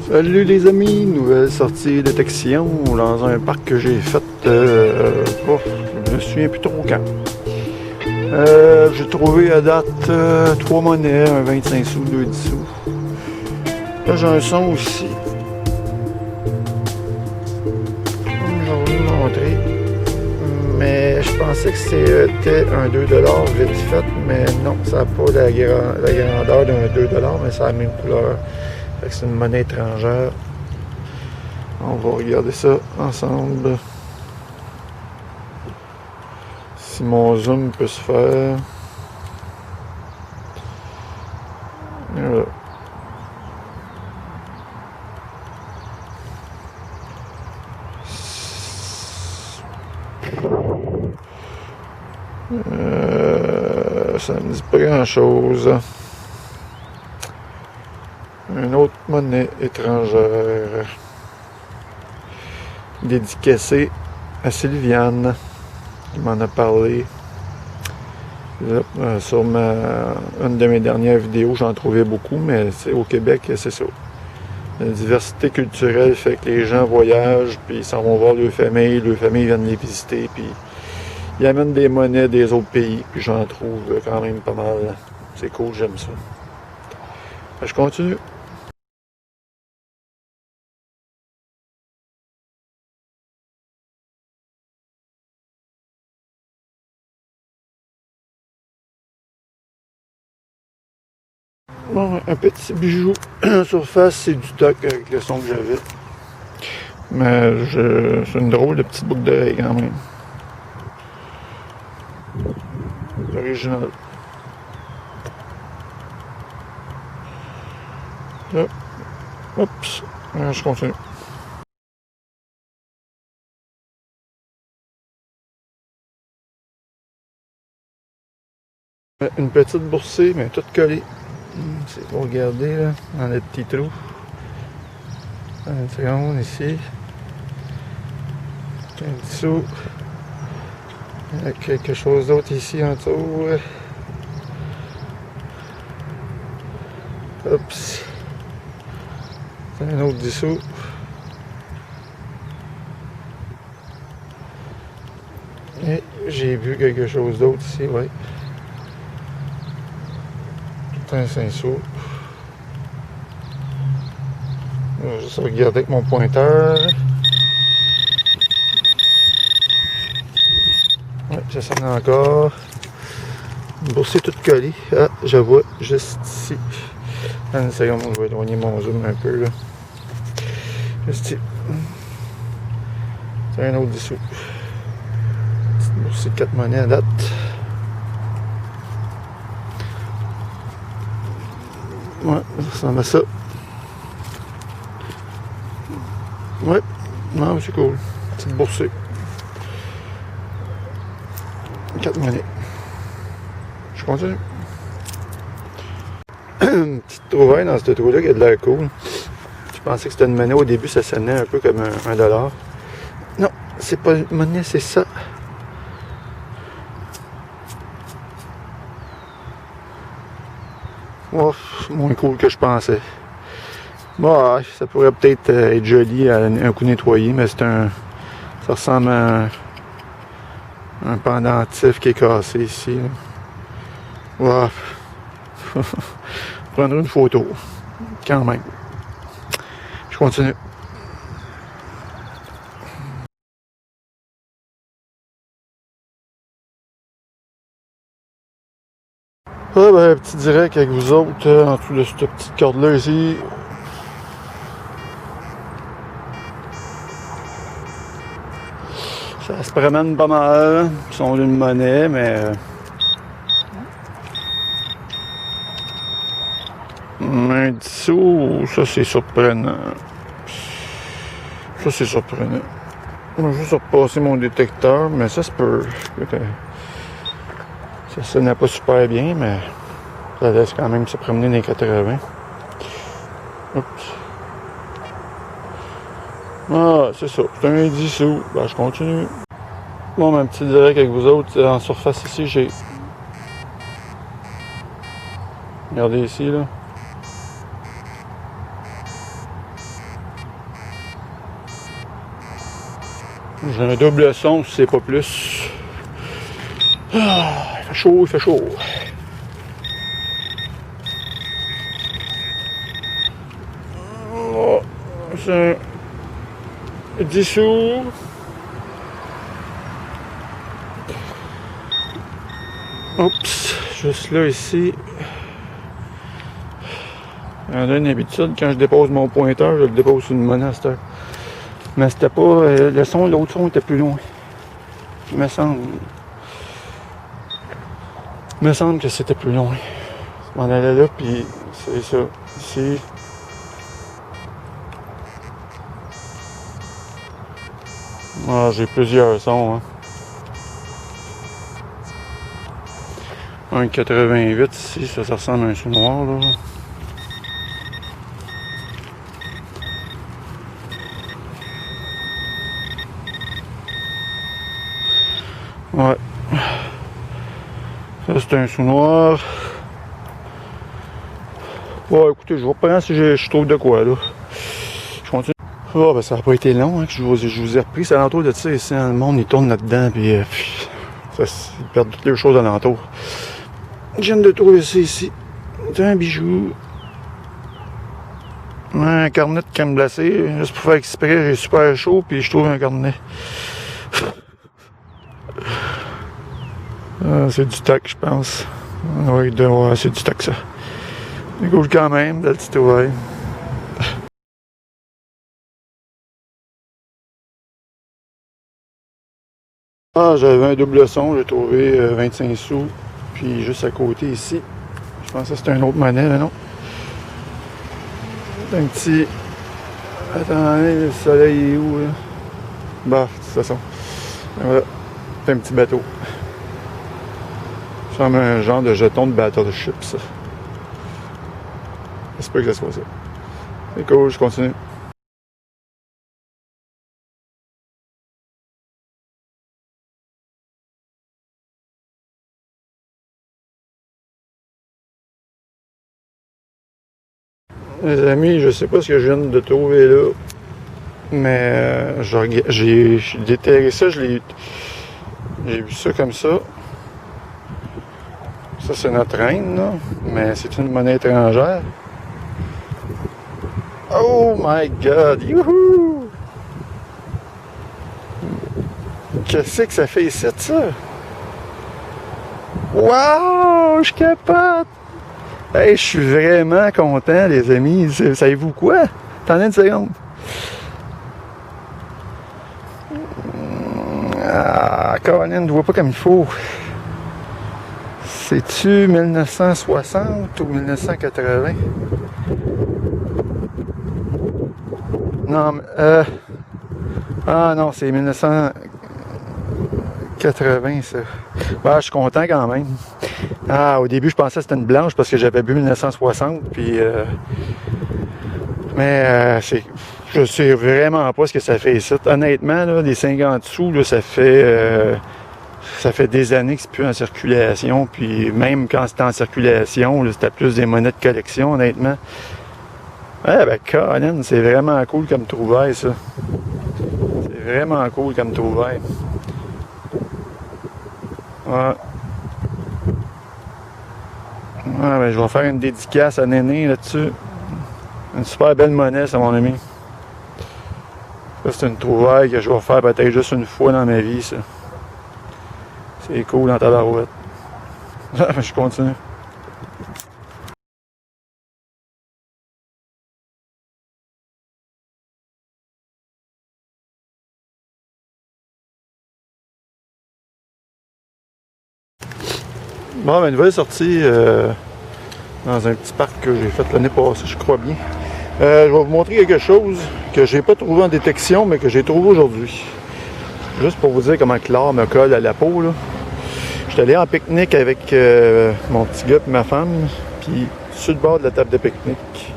Salut les amis, nouvelle sortie de détection dans un parc que j'ai fait, je me souviens plus trop quand. J'ai trouvé à date 3 monnaies, un 25 sous, 2 10 sous. Là j'ai un son aussi. Je vais vous montrer. Mais je pensais que c'était un 2$ vite fait, mais non, ça n'a pas la grandeur d'un 2$, mais ça a la même couleur. Fait que c'est une monnaie étrangère. On va regarder ça ensemble. Si mon zoom peut se faire. Voilà. Ça ne me dit pas grand chose. Une autre monnaie étrangère dédicacée à Sylviane qui m'en a parlé. Là, sur une de mes dernières vidéos, j'en trouvais beaucoup, mais au Québec, c'est ça. La diversité culturelle fait que les gens voyagent, puis ils s'en vont voir leurs familles viennent les visiter, puis ils amènent des monnaies des autres pays, puis j'en trouve quand même pas mal. C'est cool, j'aime ça. Je continue. Bon, un petit bijou en surface, c'est du toc avec le son que j'avais. Mais c'est une drôle de petite boucle d'oreille quand même. Original. Là. Oups. Je continue. Une petite boursée, mais toute collée. C'est pour regarder là, dans le petit trou. Une seconde ici. Un dessous. Il y a quelque chose d'autre ici en dessous. Oups. C'est un autre dessous. Et j'ai vu quelque chose d'autre ici, oui. Tout un 5 sous. Je vais juste regarder avec mon pointeur. Ouais, ça sonne encore. Une boursée toute collée. Ah, je vois juste ici. Une seconde, je vais éloigner mon zoom un peu là. Juste ici. C'est un autre dessous. Petite boursée de 4 monnaies à date. Ouais, ça ressemble à ça. Ouais, non, c'est cool. Petite boursée. 4 monnaies. Je continue. Une petite trouvaille dans ce trou-là qui a de l'air cool. Je pensais que c'était une monnaie au début, ça sonnait un peu comme un $. Non, c'est pas une monnaie, c'est ça. Oh, moins cool que je pensais. Bon, ça pourrait peut-être être joli à un coup nettoyé, mais c'est un. Ça ressemble à un pendentif qui est cassé ici. Wow. Prendre une photo. Quand même. Je continue. Ah ben, petit direct avec vous autres, en dessous de cette petite corde-là ici. Ça se promène pas mal. Ils sont d'une monnaie, mais. Un dessous, ça c'est surprenant. Ça c'est surprenant. Je vais juste repasser mon détecteur, mais ça se peut. Ça sonnait pas super bien, mais ça laisse quand même se promener dans les 80. Oups. Ah, c'est ça. C'est un 10 sous. Ben, je continue. Bon, mon petit direct avec vous autres. En surface ici, j'ai. Regardez ici, là. J'ai un double son si c'est pas plus. Ah, il fait chaud, il fait chaud. Oh, c'est un 10 sous. Oups, juste là ici. On a une habitude, quand je dépose mon pointeur, je le dépose sur une monnaie à cette heure. Mais c'était pas. Le son, l'autre son était plus loin. Il me semble que c'était plus loin. Je m'en allais là, puis c'est ça. Ici. Ah, j'ai plusieurs sons, hein. 1,88 ici, ça ressemble à un sous-noir, là. Ouais. Ça, c'est un sous-noir. Bon, écoutez, je vais reprendre si je trouve de quoi, là. Je continue. Oh, ben, ça n'a pas été long, hein, que je vous ai repris. C'est alentour de ça, ici, le monde, il tourne là-dedans, puis ils perdent toutes les choses alentour. Je viens de trouver ça ici. C'est un bijou. Un carnet de crème glacée. Juste pour faire exprès, j'ai super chaud, puis je trouve un carnet. Ah, c'est du tac, je pense. Ah, oui, ouais, c'est du tac, ça. C'est cool quand même, la petite oreille. Ah, j'avais un double son, j'ai trouvé 25 sous. Puis juste à côté ici, je pense que c'était un autre monnaie, mais non. Un petit. Attendez, le soleil est où, là? Bah, de toute façon. Voilà. C'est un petit bateau. Ça ressemble à un genre de jeton de battleship, ça. J'espère que ça soit ça. C'est cool, je continue. Les amis, je sais pas ce que je viens de trouver là, mais j'ai déterré ça, j'ai vu ça comme ça. Ça, c'est notre reine, là, mais c'est une monnaie étrangère. Oh my god, youhou! Qu'est-ce que ça fait ici, ça? Wow! Je capote! Hey, je suis vraiment content, les amis. Savez-vous quoi? Attendez une seconde. Ah, Caroline, ne vois pas comme il faut. C'est-tu 1960 ou 1980? Non, mais, ah non, c'est 1980, ça. Bah, je suis content quand même. Ah, au début, je pensais que c'était une blanche parce que j'avais bu 1960, puis... je sais vraiment pas ce que ça fait ici. Honnêtement, là, les 50 sous, là, ça fait des années que c'est plus en circulation. Puis même quand c'était en circulation, là, c'était plus des monnaies de collection, honnêtement. Ouais, ben, Colin, c'est vraiment cool comme trouvaille, ça. C'est vraiment cool comme trouvaille. Ouais. Ouais, ben, je vais faire une dédicace à Néné là-dessus. Une super belle monnaie, ça, mon ami. Ça, c'est une trouvaille que je vais faire peut-être juste une fois dans ma vie, ça. C'est cool dans ta barouette. Je continue. Bon, ben, une nouvelle sortie dans un petit parc que j'ai fait l'année passée, je crois bien. Je vais vous montrer quelque chose que j'ai pas trouvé en détection, mais que j'ai trouvé aujourd'hui. Juste pour vous dire comment l'or me colle à la peau, là. J'étais allé en pique-nique avec mon petit gars et ma femme, puis sur le bord de la table de pique-nique,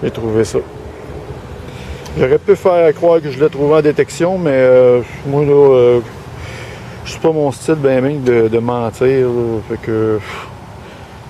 j'ai trouvé ça. J'aurais pu faire croire que je l'ai trouvé en détection, mais moi, là, c'est pas mon style ben de mentir, là. Fait que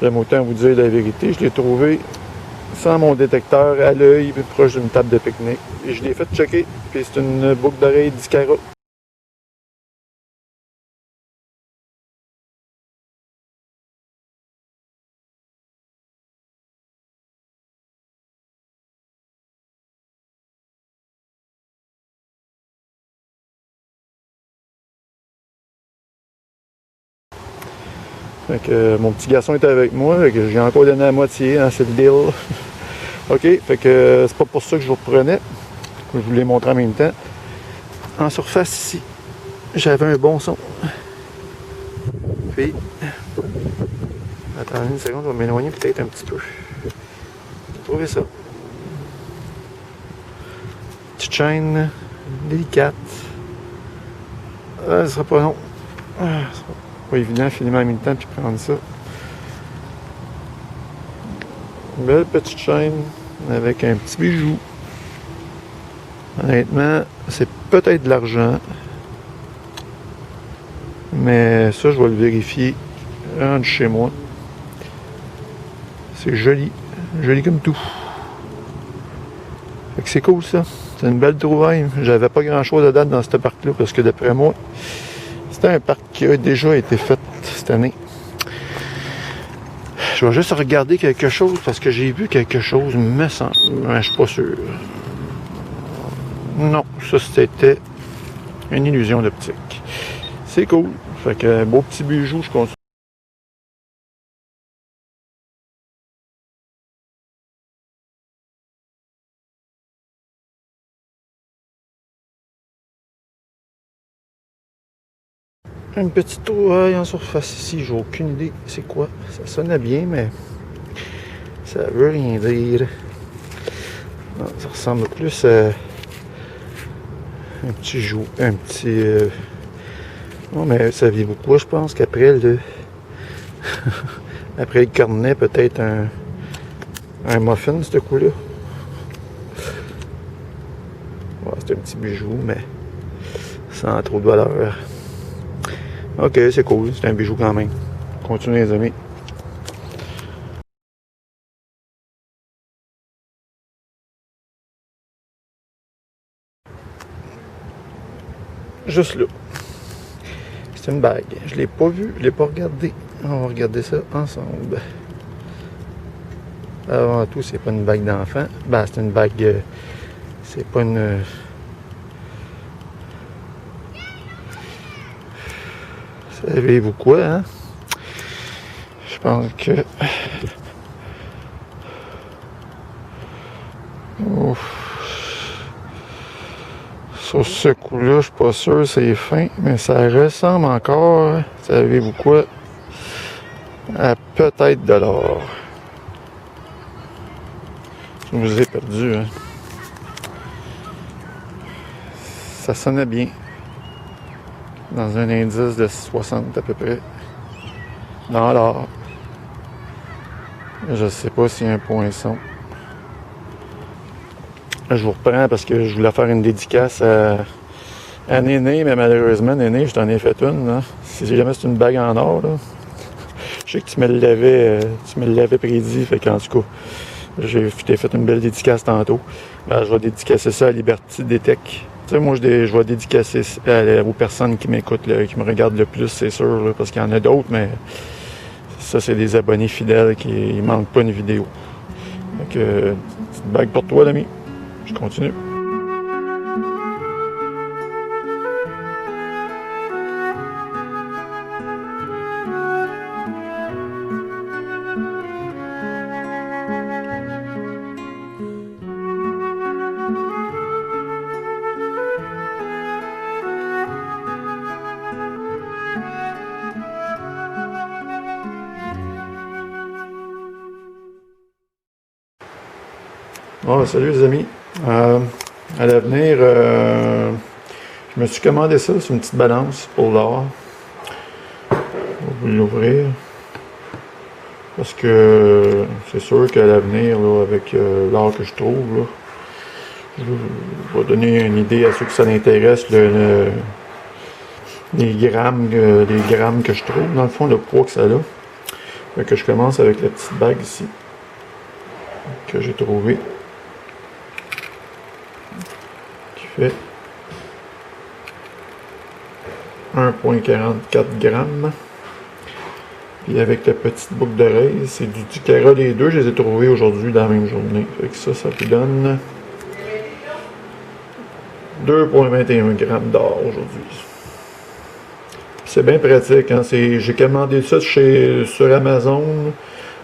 j'aime autant vous dire la vérité. Je l'ai trouvé sans mon détecteur à l'œil, proche d'une table de pique-nique. Et je l'ai fait checker, puis c'est une boucle d'oreille Discara. Fait que mon petit garçon est avec moi, fait que j'ai encore donné la moitié, hein, c'est le deal. OK, fait que c'est pas pour ça que je vous reprenais. Je vous l'ai montré en même temps. En surface ici, j'avais un bon son. Puis, attendez une seconde, je vais m'éloigner peut-être un petit peu. J'ai trouvé ça. Petite chaîne délicate. Ce sera pas long. Ce sera pas évident de filmer en même temps puis prendre ça. Une belle petite chaîne avec un petit bijou. Honnêtement, c'est peut-être de l'argent. Mais ça, je vais le vérifier rendu chez moi. C'est joli. Joli comme tout. Fait que c'est cool ça. C'est une belle trouvaille. J'avais pas grand chose à date dans ce parc-là parce que d'après moi, c'était un parc qui a déjà été fait cette année. Je vais juste regarder quelque chose parce que j'ai vu quelque chose, me semble. Mais je suis pas sûr. Non, ça c'était une illusion d'optique. C'est cool. Fait que beau petit bijou, je continue. Une petite trouvaille en surface ici, j'ai aucune idée c'est quoi. Ça sonnait bien, mais ça veut rien dire. Non, ça ressemble plus à un petit jou, un petit... Non, mais saviez-vous quoi? Je pense qu'après le... après le cornet, peut-être un muffin, ce coup-là. Ouais, c'est un petit bijou, mais sans trop de valeur. Ok, c'est cool, c'est un bijou quand même. Continuez les amis. Juste là. C'est une bague. Je l'ai pas vue, je l'ai pas regardé. On va regarder ça ensemble. Avant tout, c'est pas une bague d'enfant. Ben, c'est une bague... c'est pas une... Savez-vous quoi, hein? Je pense que... Ouf. Sur ce coup-là, je suis pas sûr c'est fin, mais ça ressemble encore, savez-vous quoi, à peut-être de l'or. Je vous ai perdu, hein. Ça sonnait bien. Dans un indice de 60 à peu près. Dans l'or. Je sais pas s'il y a un poinçon. Je vous reprends parce que je voulais faire une dédicace à Néné, mais malheureusement, Néné, je t'en ai fait une. Là. Si jamais c'est une bague en or, là. Je sais que tu me l'avais prédit, fait qu'en tout cas, je t'ai fait une belle dédicace tantôt. Ben, je vais dédicacer ça à Liberty Detech. Tu sais, moi, je vais dédicacer aux personnes qui m'écoutent, qui me regardent le plus, c'est sûr, là, parce qu'il y en a d'autres, mais ça, c'est des abonnés fidèles qui ne manquent pas une vidéo. Donc, petite bague pour toi, l'ami. Je continue. Bon, salut les amis. À l'avenir, je me suis commandé ça, c'est une petite balance pour l'or. On va l'ouvrir. Parce que c'est sûr qu'à l'avenir, avec l'or que je trouve, là, je vais donner une idée à ceux que ça intéresse, les grammes que je trouve, dans le fond, le poids que ça a. Fait que je commence avec la petite bague ici. que j'ai trouvé qui fait 1,44 grammes. Puis avec la petite boucle d'oreille, c'est du Ticara les deux. Je les ai trouvés aujourd'hui dans la même journée. Fait que ça vous donne 2,21 grammes d'or aujourd'hui. C'est bien pratique. Hein? J'ai commandé ça sur Amazon.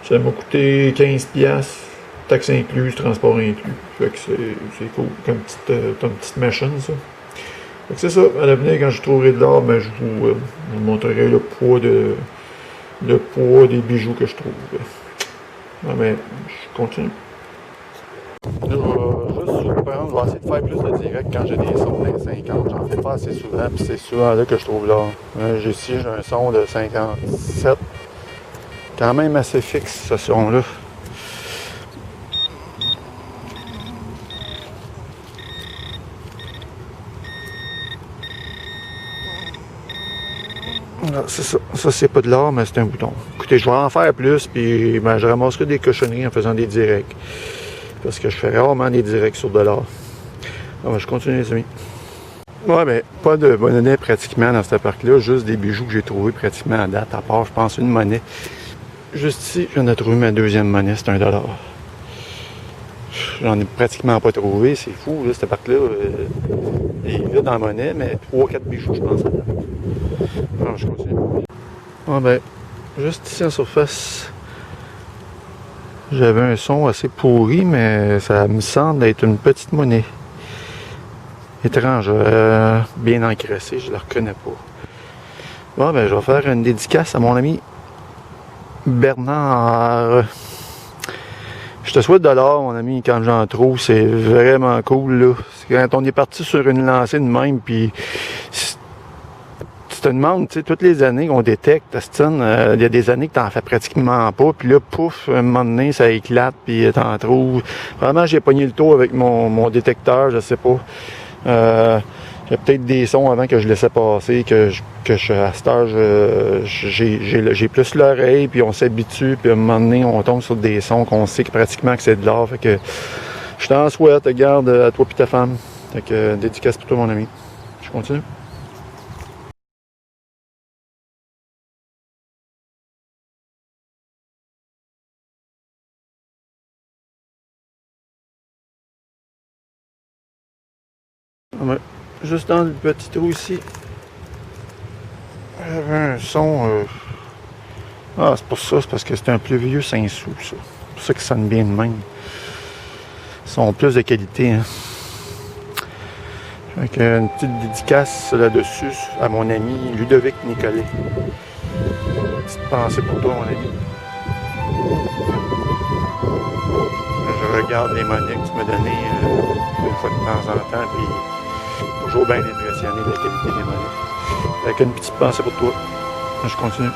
Ça m'a coûté 15$. Taxe incluse, transport inclus. Fait que c'est cool. Comme petite machine, ça. Fait que c'est ça. À l'avenir, quand je trouverai de l'or, ben, je vous montrerai le poids des bijoux que je trouve. Non, mais je continue. Je vais juste surprendre, je vais essayer de faire plus de direct quand j'ai des sons des 50. J'en fais pas assez souvent, puis c'est souvent là que je trouve l'or. Ici, j'ai un son de 57. Quand même assez fixe, ce son-là. C'est ça. Ça, c'est pas de l'or, mais c'est un bouton. Écoutez, je vais en faire plus, puis ben, je ramasserai des cochonneries en faisant des directs. Parce que je fais rarement des directs sur de l'or. Ah, ben, je continue, les amis. Ouais, mais pas de monnaie pratiquement dans ce parc-là, juste des bijoux que j'ai trouvés pratiquement à date, à part, je pense, une monnaie. Juste ici, j'en ai trouvé ma deuxième monnaie, c'est $1. J'en ai pratiquement pas trouvé, c'est fou, là, ce parc-là. Il est là dans la monnaie, mais 3-4 bijoux, je pense, à date. Alors, je continue. Ah ben, juste ici en surface, j'avais un son assez pourri, mais ça me semble être une petite monnaie. Étrange, bien encrassée, je la reconnais pas. Bon, ben, je vais faire une dédicace à mon ami Bernard. Je te souhaite de l'or, mon ami, quand j'en trouve, c'est vraiment cool, là. Quand on est parti sur une lancée de même, puis tu te demandes, tu sais, toutes les années qu'on détecte, il y a des années que t'en fais pratiquement pas, puis là, pouf, un moment donné, ça éclate, puis t'en trouves. Vraiment, j'ai pogné le tour avec mon détecteur, je sais pas. Il y a peut-être des sons avant que je laissais passer, à cette heure, j'ai plus l'oreille, puis on s'habitue, puis à un moment donné, on tombe sur des sons qu'on sait que pratiquement que c'est de l'or. Fait que je t'en souhaite, garde à toi et ta femme. Fait que dédicace pour toi, mon ami. Je continue. Ouais. Juste dans le petit trou ici, j'avais un son. Ah, c'est pour ça, c'est parce que c'est un plus vieux 5 sous, ça. C'est pour ça que ça sonne bien de même. Ils sont plus de qualité, hein. Fait que une petite dédicace là-dessus à mon ami Ludovic Nicolet. Petite pensée pour toi, mon ami. Je regarde les monnaies que tu m'as données une fois de temps en temps, puis toujours bien impressionné de la qualité des monnaies. Avec une petite pensée pour toi. Je continue.